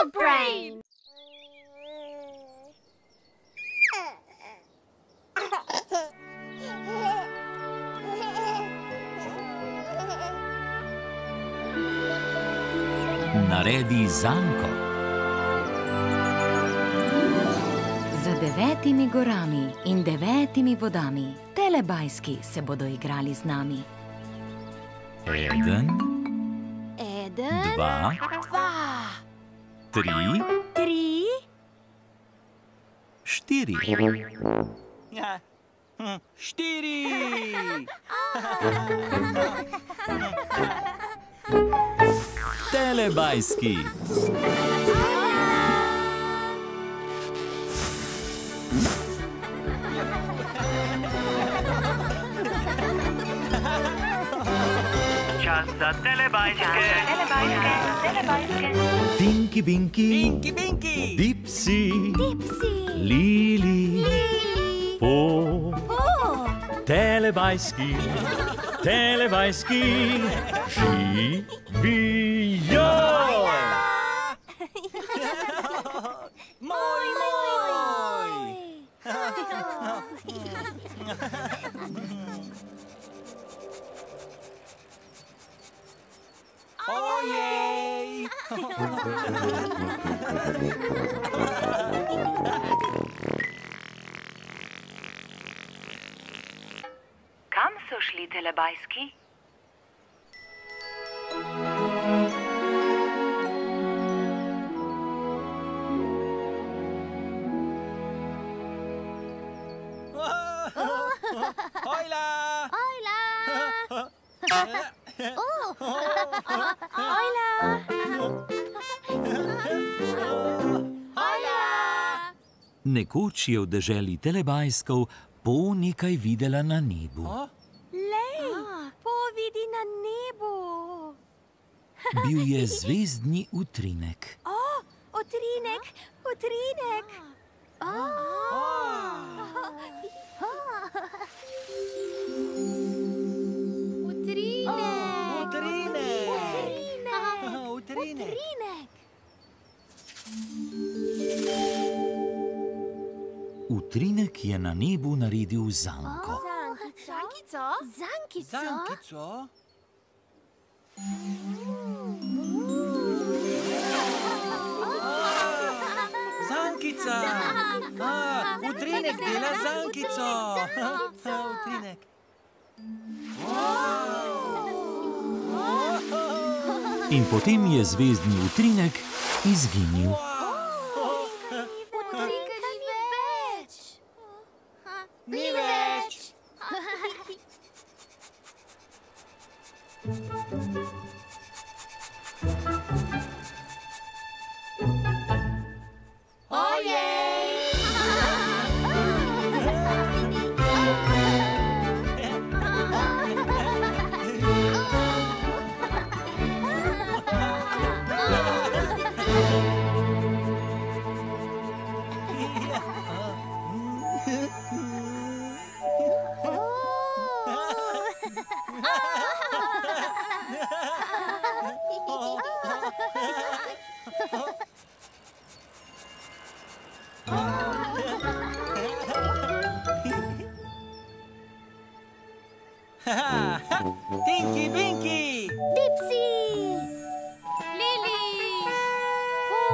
your brain. Naredi zanko. Za 9 gorami in 9 vodami Telebajski se bodo igrali z nami. 1, 2, 3, 4. 4. Telebajski. Čas za telebajske. Tinky Binky, Binky, Binky. Dipsy, Lili, Po. Telebajski, telebajski, živijo! Moj. Ojej! Kam so šli telebajski? Hojla! Nekoč je v deželi Telebajskov Po nekaj videla na nebu. Lej, Po vidi na nebu. Bil je zvezdni utrinek. Utrinek. Utrinek je na nebu naredil zanko. Zankico? Zankica! Utrinek dela zankico! Utrinek. In potem je zvezdni utrinek izginil. Ni več! Tinky Binky! Dipsy! Lili! Po!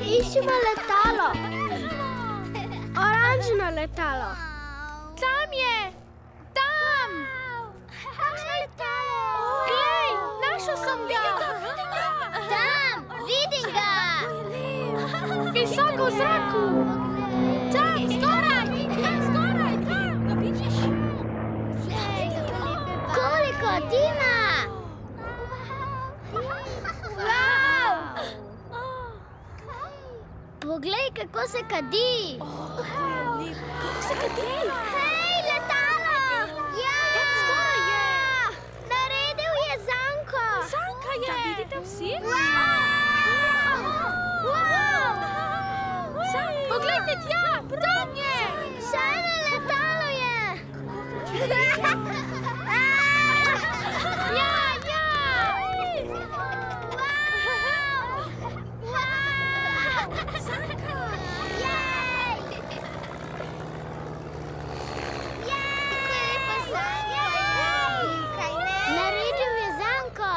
Iščemo letalo. Oranžno letalo. Tam je! Tam! Kakšno letalo? Glej, našel sem ga! Tam, vidim ga! Visoko v zraku! Tam, zgoraj! Tam! Ga vidiš? Koliko dima! Poglej, kako se kadi. Kako se kadi? Hej, letalo! Ja! Zgoraj je! Naredil je zanko. Zanka je! Da vidite vsi? Poglejte tja, tam je! Še eno letalo je. Ja, ja! Zanka! Naredil je zanko.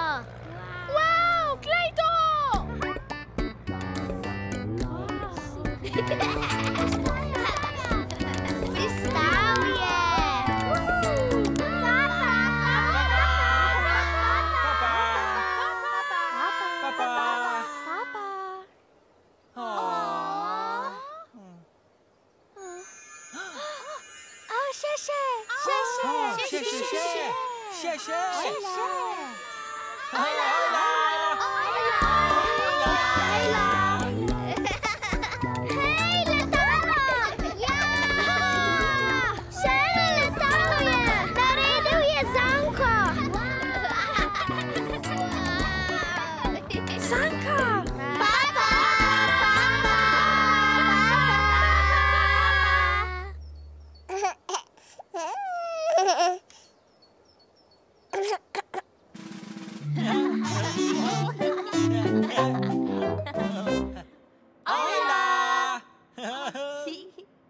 Wow, glej to! Pristal je.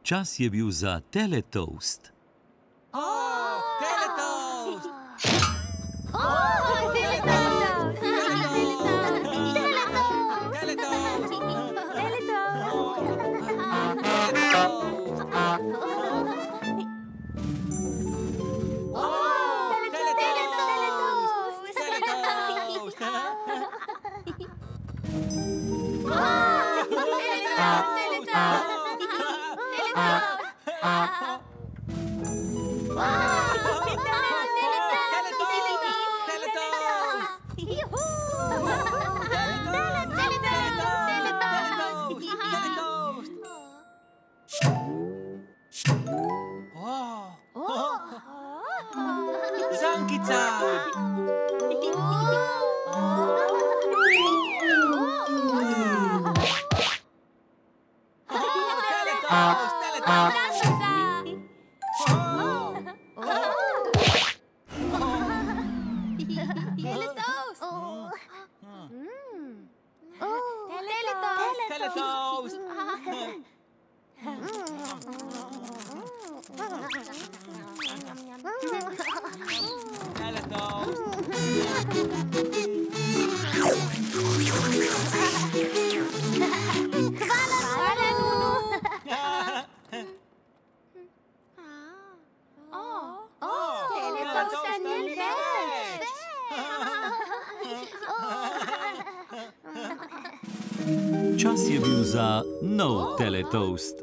Čas je bil za teletoast. Teletoast! Zankica! Čas je bil za nov teletoast.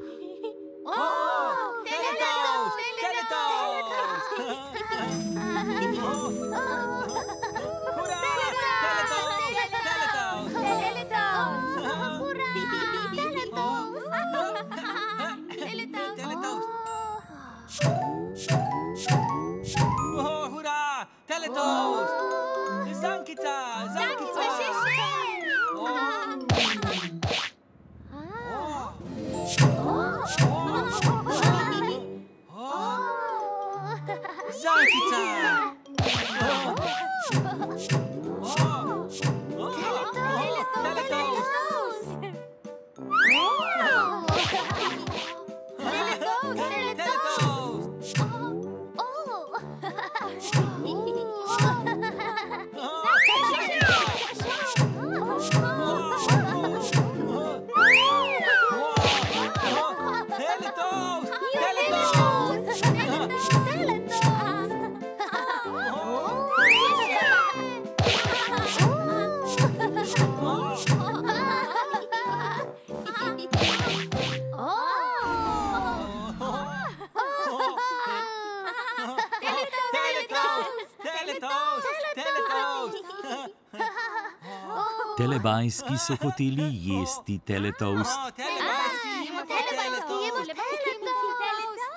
Telebajski so hoteli jesti teletoast.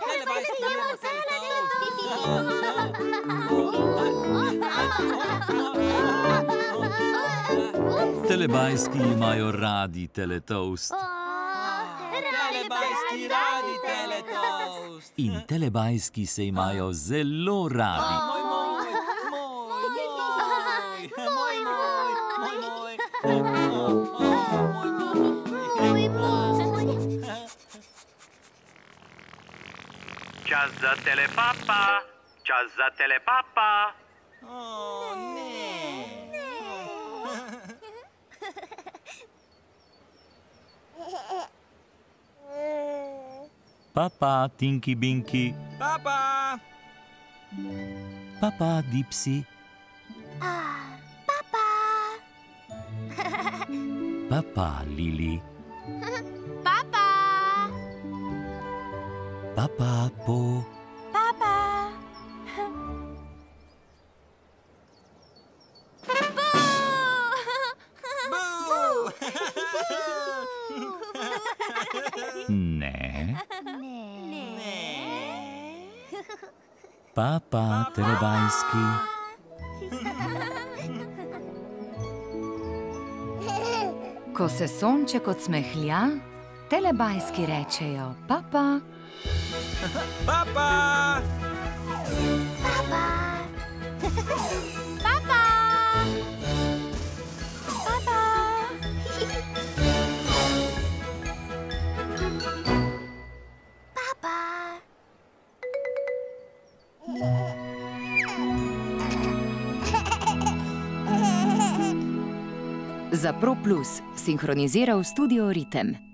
Telebajski jemo Telebajski imajo radi teletoast. Telebajski radi teletoast. In telebajski se imajo zelo radi. Čas za telepapa, čas za telepapa. Papa, Tinky Binky. Papa! Papa, Dipsy. Papa, Lili. Papa! Papa, Po. Papa! Ne. Papa, Telebajski. Ko se sonček odsmehlja, telebajski rečejo papa. Papa! Papa! Papa! Papa! Papa! Za Pro Plus sinhroniziral studio Ritem.